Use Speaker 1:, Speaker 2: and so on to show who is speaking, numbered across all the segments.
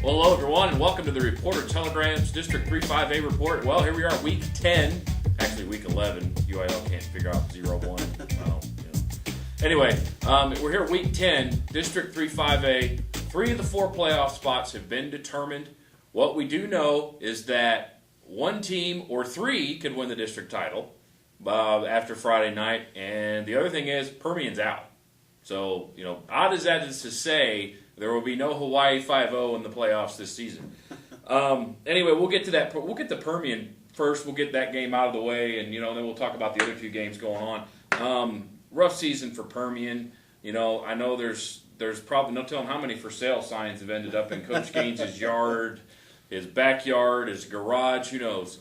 Speaker 1: Well, hello everyone, and welcome to the Reporter Telegram's District 3-5A report. Well, here we are, week 10, actually week 11. UIL can't figure out 0-1. Well, Anyway, we're here week 10, District 3-5A. 3 of the 4 playoff spots have been determined. What we do know is that one team or 3 could win the district title after Friday night, and the other thing is Permian's out. So, odd as that is to say, there will be no Hawaii 5-0 in the playoffs this season. Anyway, we'll get to that. We'll get to Permian first. We'll get that game out of the way, and then we'll talk about the other 2 games going on. Rough season for Permian. I know there's probably no telling how many for sale signs have ended up in Coach Gaines' yard, his backyard, his garage. Who knows?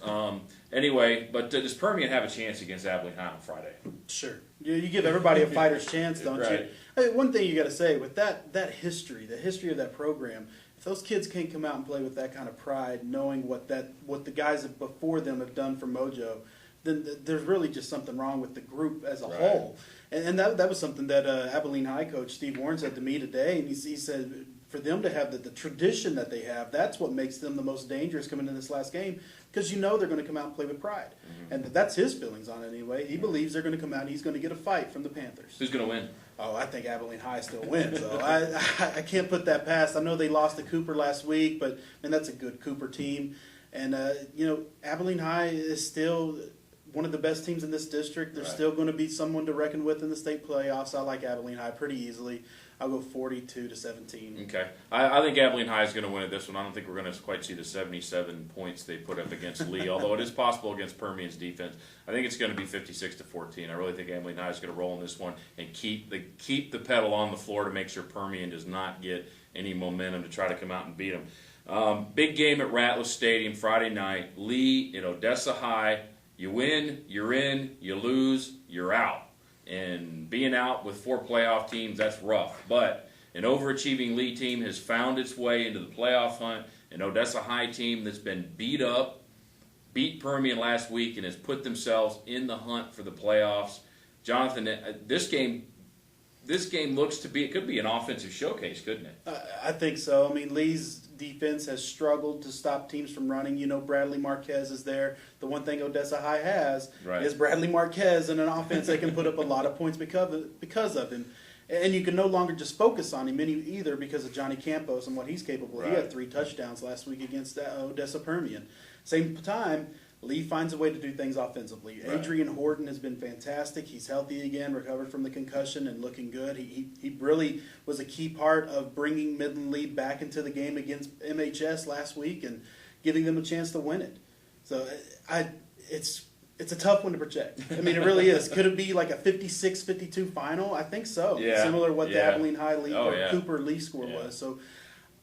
Speaker 1: Anyway, but does Permian have a chance against Abilene High on Friday?
Speaker 2: Sure. You give everybody a fighter's chance, don't
Speaker 1: right.
Speaker 2: you? Hey, one thing you got to say, with that history, the history of that program, if those kids can't come out and play with that kind of pride, knowing what the guys before them have done for Mojo, then there's really just something wrong with the group as a whole. And that was something that Abilene High coach Steve Warren said to me today, and he said for them to have the tradition that they have, that's what makes them the most dangerous coming in this last game, because they're going to come out and play with pride. Mm-hmm. And that's his feelings on it anyway. He believes they're going to come out and he's going to get a fight from the Panthers.
Speaker 1: Who's going to win?
Speaker 2: Oh, I think Abilene High still wins. So I can't put that past. I know they lost to Cooper last week, but that's a good Cooper team. And, Abilene High is still one of the best teams in this district. They're still going to be someone to reckon with in the state playoffs. I like Abilene High pretty easily. I'll go 42-17.
Speaker 1: Okay. I think Abilene High is going to win at this one. I don't think we're going to quite see the 77 points they put up against Lee, although it is possible against Permian's defense. I think it's going to be 56-14. I really think Abilene High is going to roll in this one and keep the pedal on the floor to make sure Permian does not get any momentum to try to come out and beat them. Big game at Ratliff Stadium Friday night. Lee at Odessa High. You win, you're in. You lose, you're out. And being out with 4 playoff teams, that's rough. But an overachieving Lee team has found its way into the playoff hunt. An Odessa High team that's been beat up, beat Permian last week, and has put themselves in the hunt for the playoffs. Jonathan, this game looks to be, it could be an offensive showcase, couldn't it?
Speaker 2: I think so. Lee's defense has struggled to stop teams from running. Bradley Marquez is there. The one thing Odessa High has is Bradley Marquez and an offense that can put up a lot of points because of him. And you can no longer just focus on him either because of Johnny Campos and what he's capable of. He had 3 touchdowns last week against Odessa Permian. Same time, Lee finds a way to do things offensively. Adrian Horton has been fantastic. He's healthy again, recovered from the concussion, and looking good. He really was a key part of bringing Midland Lee back into the game against MHS last week and giving them a chance to win it. So it's a tough one to project. It really is. Could it be like a 56-52 final? I think so.
Speaker 1: Yeah.
Speaker 2: Similar to what the Abilene High Lee Cooper Lee score
Speaker 1: Yeah.
Speaker 2: was. So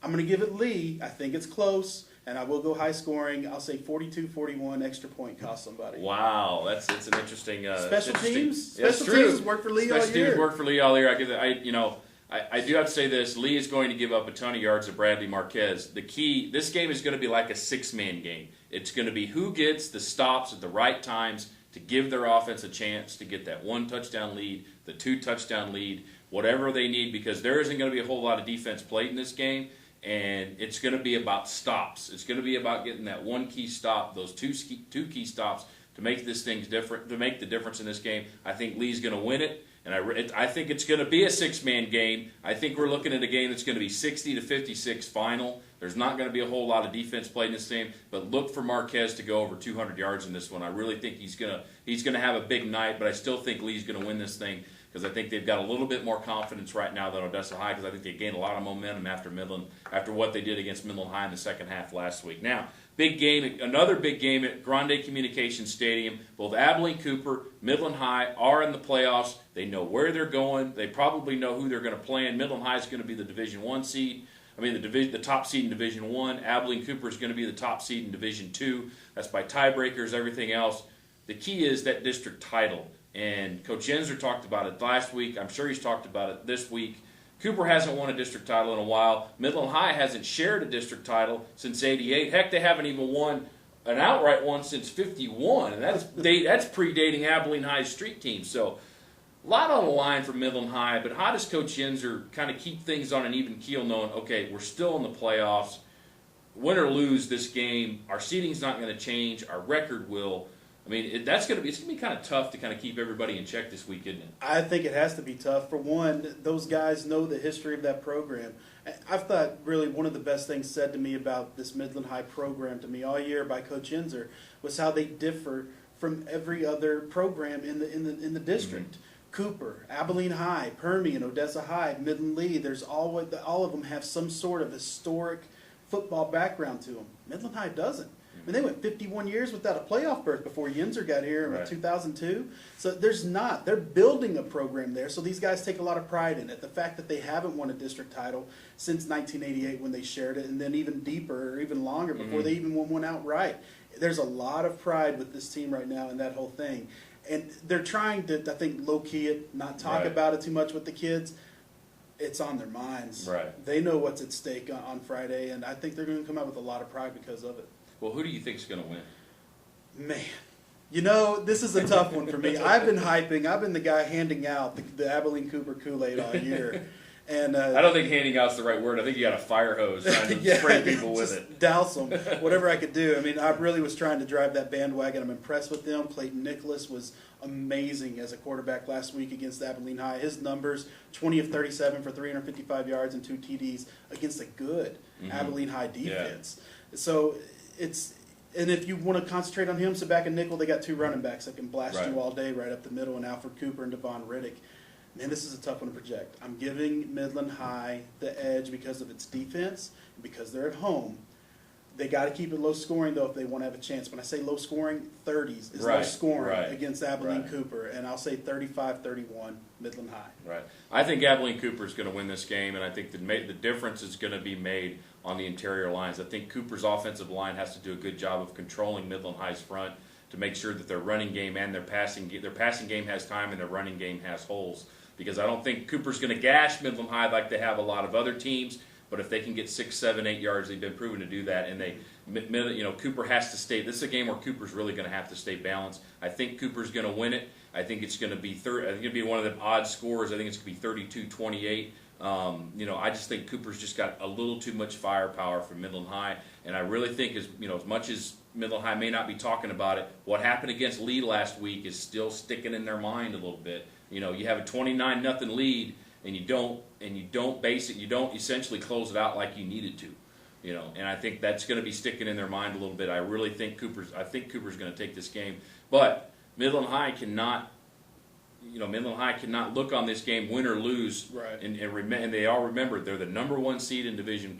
Speaker 2: I'm going to give it Lee. I think it's close. And I will go high scoring. I'll say 42-41. Extra point cost somebody.
Speaker 1: Wow, it's an interesting.
Speaker 2: Special teams.
Speaker 1: Special
Speaker 2: teams work for Lee all year.
Speaker 1: Special teams work for Lee all year. I do have to say this: Lee is going to give up a ton of yards to Bradley Marquez. This game is going to be like a 6-man game. It's going to be who gets the stops at the right times to give their offense a chance to get that 1 touchdown lead, the 2 touchdown lead, whatever they need, because there isn't going to be a whole lot of defense played in this game. And it's going to be about stops. It's going to be about getting that 1 key stop, those two key stops to make this thing different, to make the difference in this game. I think Lee's going to win it, and I think it's going to be a 6-man game. I think we're looking at a game that's going to be 60-56 final. There's not going to be a whole lot of defense played in this game, but look for Marquez to go over 200 yards in this one. I really think he's going to have a big night, but I still think Lee's going to win this thing, because I think they've got a little bit more confidence right now than Odessa High, because I think they gained a lot of momentum after what they did against Midland High in the second half last week. Now, big game, another big game at Grande Communications Stadium. Both Abilene Cooper, Midland High are in the playoffs. They know where they're going. They probably know who they're going to play in. Midland High is going to be the Division I seed. The top seed in Division I. Abilene Cooper is going to be the top seed in Division II. That's by tiebreakers, everything else. The key is that district title. And Coach Yenser talked about it last week. I'm sure he's talked about it this week. Cooper hasn't won a district title in a while. Midland High hasn't shared a district title since '88. Heck, they haven't even won an outright one since '51, and that's predating Abilene High's street team. So a lot on the line for Midland High, but how does Coach Yenser kind of keep things on an even keel, knowing, okay, we're still in the playoffs, win or lose this game, our seeding's not going to change. Our record will. I mean, it's going to be kind of tough to kind of keep everybody in check this week, isn't it?
Speaker 2: I think it has to be tough. For one, those guys know the history of that program. I've thought really one of the best things said to me about this Midland High program to me all year by Coach Enzer was how they differ from every other program in the district. Mm-hmm. Cooper, Abilene High, Permian, Odessa High, Midland Lee. There's all of them have some sort of historic football background to them. Midland High doesn't. I mean, they went 51 years without a playoff berth before Yenzer got here in 2002. So they're building a program there. So these guys take a lot of pride in it. The fact that they haven't won a district title since 1988 when they shared it, and then even deeper or even longer before they even won one outright. There's a lot of pride with this team right now in that whole thing. And they're trying to, I think, low-key it, not talk about it too much with the kids. It's on their minds.
Speaker 1: Right.
Speaker 2: They know what's at stake on Friday, and I think they're going to come out with a lot of pride because of it.
Speaker 1: Well, who do you think is going to win?
Speaker 2: Man, this is a tough one for me. I've been the guy handing out the Abilene Cooper Kool-Aid all year. And
Speaker 1: I don't think handing out's the right word. I think you got a fire hose trying to spray people with it.
Speaker 2: Douse them, whatever I could do. I mean, I really was trying to drive that bandwagon. I'm impressed with them. Clayton Nicholas was amazing as a quarterback last week against Abilene High. His numbers, 20 of 37 for 355 yards and 2 TDs against a good Abilene High defense. Yeah. So and if you want to concentrate on him, so back in nickel, they got 2 running backs that can blast you all day right up the middle, and Alfred Cooper and Devon Riddick. Man, this is a tough one to project. I'm giving Midland High the edge because of its defense and because they're at home. They got to keep it low scoring, though, if they want to have a chance. When I say low scoring, 30s is low scoring against Abilene Cooper. And I'll say 35-31, Midland High.
Speaker 1: Right. I think Abilene Cooper is going to win this game, and I think the difference is going to be made on the interior lines. I think Cooper's offensive line has to do a good job of controlling Midland High's front to make sure that their running game and their passing game has time and their running game has holes. Because I don't think Cooper's going to gash Midland High like they have a lot of other teams. But if they can get 6, 7, 8 yards, they've been proven to do that. And Cooper has to stay. This is a game where Cooper's really going to have to stay balanced. I think Cooper's going to win it. I think it's going to be one of the odd scores. I think it's going to be 32-28. I just think Cooper's just got a little too much firepower for Midland High. And I really think as much as Midland High may not be talking about it, what happened against Lee last week is still sticking in their mind a little bit. You have a 29-0 lead, and you don't essentially close it out like you needed to, and I think that's going to be sticking in their mind a little bit. I really think Cooper's going to take this game, but Midland High cannot look on this game win or lose, and they all remember they're the number 1 seed in Division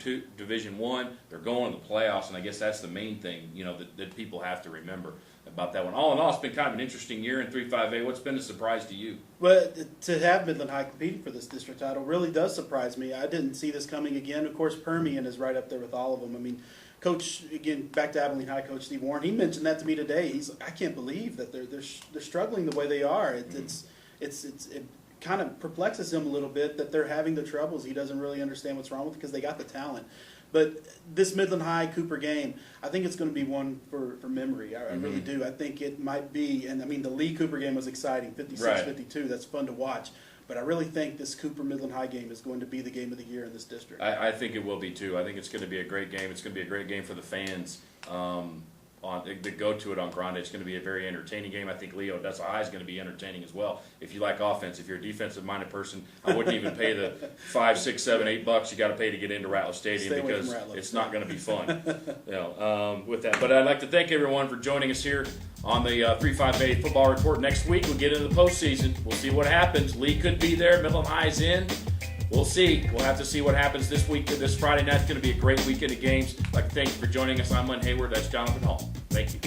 Speaker 1: 1. They're going to the playoffs, and I guess that's the main thing that people have to remember about that one. All in all, it's been kind of an interesting year in 3-5A. What's been a surprise to you?
Speaker 2: Well, to have Midland High competing for this district title really does surprise me. I didn't see this coming again. Of course, Permian is right up there with all of them. I mean, Coach, again, back to Abilene High, Coach Steve Warren, he mentioned that to me today. I can't believe that they're struggling the way they are. It kind of perplexes him a little bit that they're having the troubles. He doesn't really understand what's wrong with it because they got the talent. But this Midland High Cooper game, I think it's going to be one for memory. I really do. I think it might be. And, I mean, the Lee Cooper game was exciting, 56-52. That's fun to watch. But I really think this Cooper Midland High game is going to be the game of the year in this district.
Speaker 1: I think it will be, too. I think it's going to be a great game. It's going to be a great game for the fans that go to it on Grande. It's going to be a very entertaining game. I think Odessa High is going to be entertaining as well. If you like offense, if you're a defensive-minded person, I wouldn't even pay the $5, $6, $7, $8 you got to pay to get into Ratliff Stadium because it's not going to be fun. With that, but I'd like to thank everyone for joining us here on the 3-5A football report. Next week we'll get into the postseason. We'll see what happens. Lee could be there. Midland High's in. We'll see. We'll have to see what happens this week. This Friday night's going to be a great weekend of games. I'd like to thank you for joining us. I'm Len Hayward. That's Jonathan Hall. Thank you.